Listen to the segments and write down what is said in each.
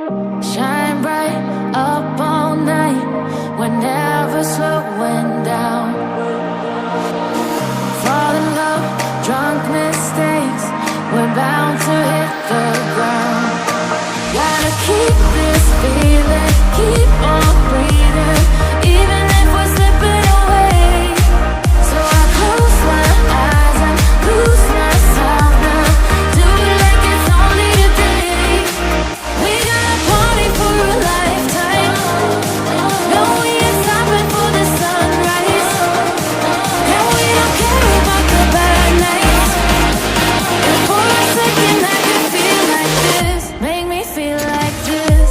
Shine bright up all night, we're never slowing down. Fall in love, drunk mistakes, we're bound to hit the ground. Gotta keep this feeling, keep on breathing, even if we're slipping away. So I close my eyes and lose myself now, do it like it's only today. We got a party for a lifetime, no we ain't stopping for the sunrise, and we don't care about the bad nights. And for a second I can feel like this, make me feel like this.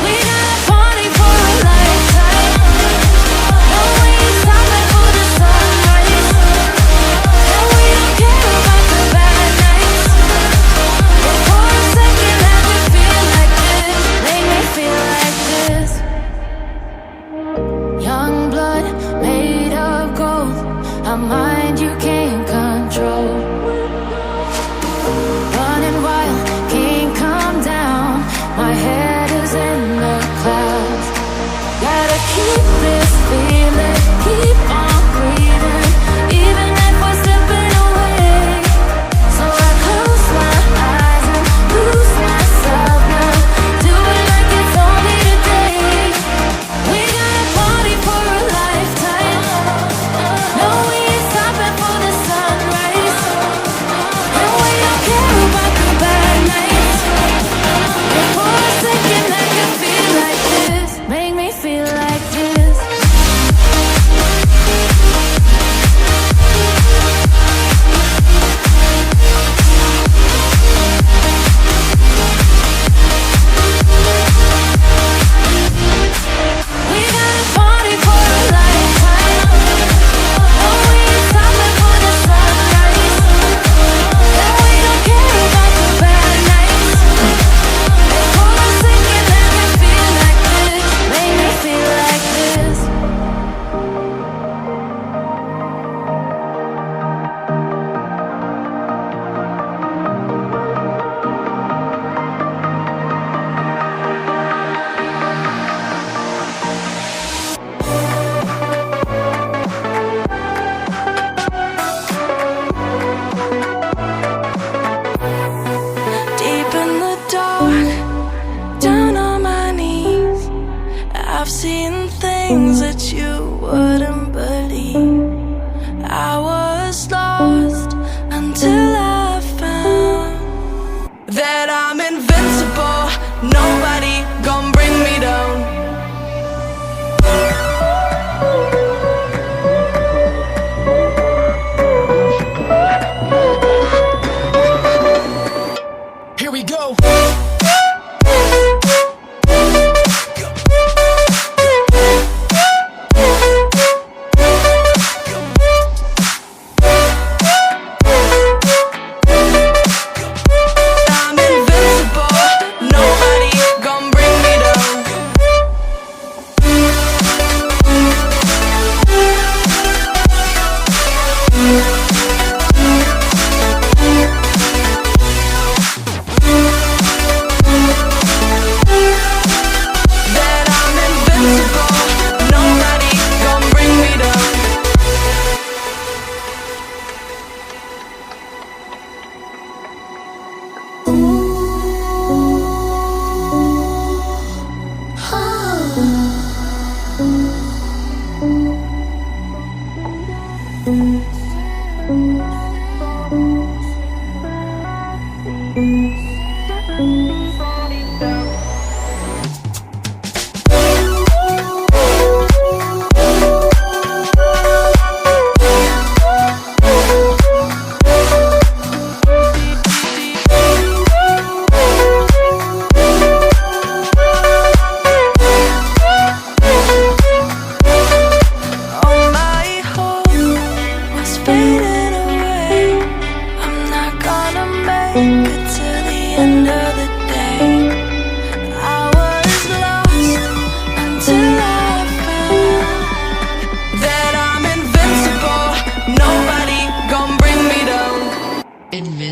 We got a party for a lifetime, no we ain't stopping for the sunrise, and we don't care about the bad nights. And for a second I can feel like this, make me feel like this. Young blood made of gold, a mind you can't control. Running wild, can't come down, my head is in the clouds. Gotta keep this feeling, keep on breathing, even if we're slipping away. So I close my eyes and lose myself now, do it like it's only today. We got a party for a lifetime, no we ain't stopping for the sunrise, and we don't care about the bad nights. And for a second I can feel like this, make me feel like this. We got a party for a lifetime, no we ain't stopping for the sunrise, and we don't care about the bad nights. And for a second I can feel like this, make me feel like this. Deep in the dark, down on my knees, I've seen things that you wouldn't believe. I was lost until I found that I'm invincible, nobody gon' bring me down. Here we go.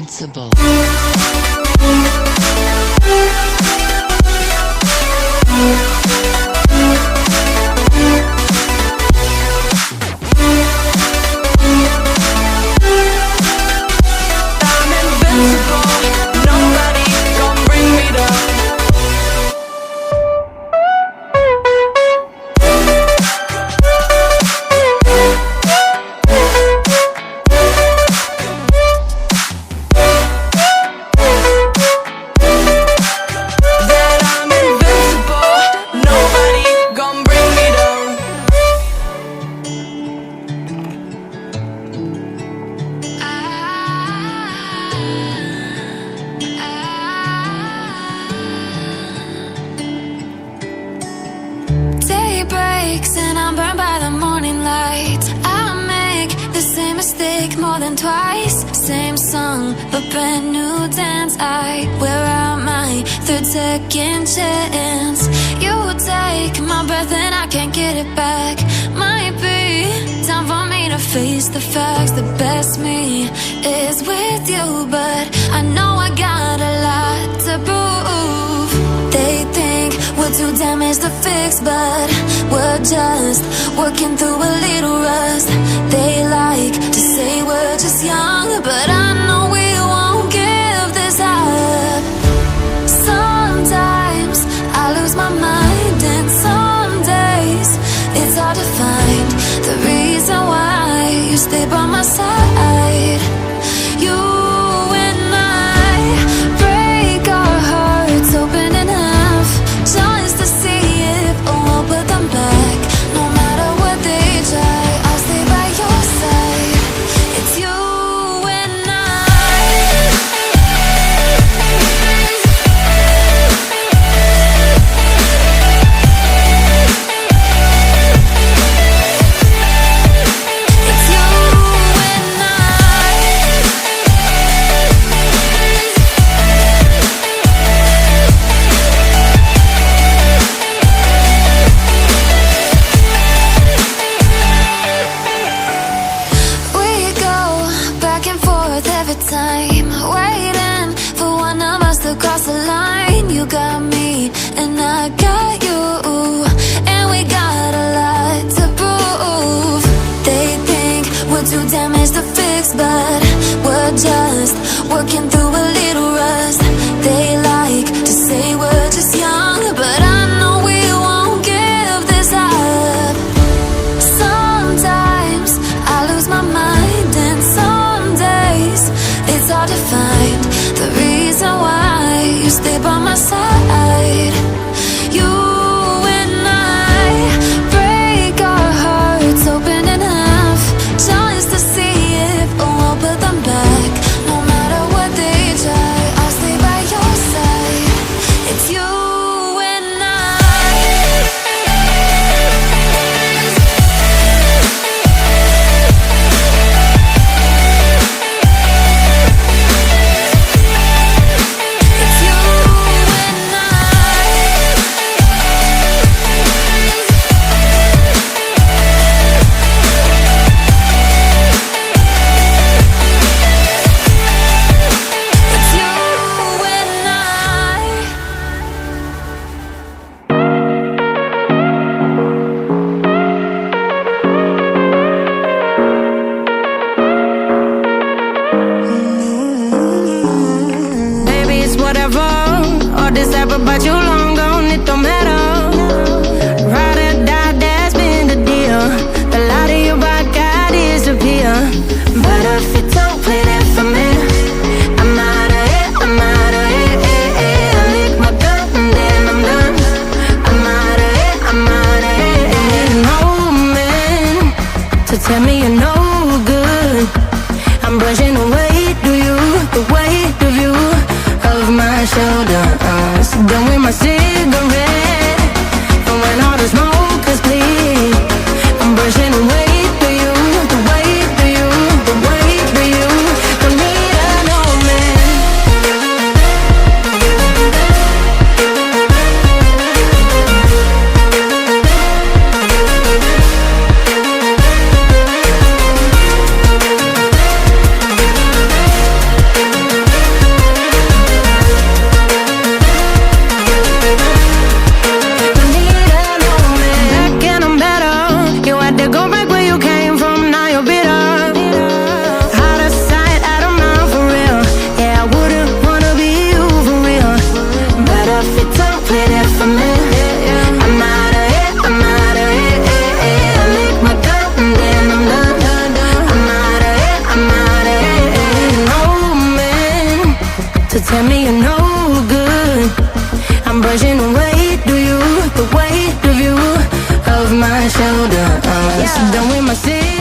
invincible. And I'm burned by the morning light. I make the same mistake more than twice. Same song, but brand new dance. I wear out my third second chance. You take my breath and I can't get it back. Might be time for me to face the facts. The best me is with you, but I know I got a lot to prove. They think we're too damaged to fix, but we're just working through a little rust. They like to say we're just young, but I know we won't give this up. Sometimes I lose my mind, and some days it's hard to find the reason why you stay by my side. You and I break our hearts open in half, just to see if we'll put them back. No matter what they try, I'll stay by your side. It's you and I. It's you and I. We go back and forth every time, waiting for one of us to cross the line. You got me and I got you, and we got a lot to prove. They think we're too damaged to fix, but we're just working through a little rust. They like to say we're just young, but I know we won't give this up. Sometimes I lose my mind, and some days it's hard to find the reason why you stay by my side. You and I break our hearts open in half, just to see if we'll put them back. No matter what they try. tell me you're no good. I'm brushing away the weight of you, of my shoulders. Done with my city.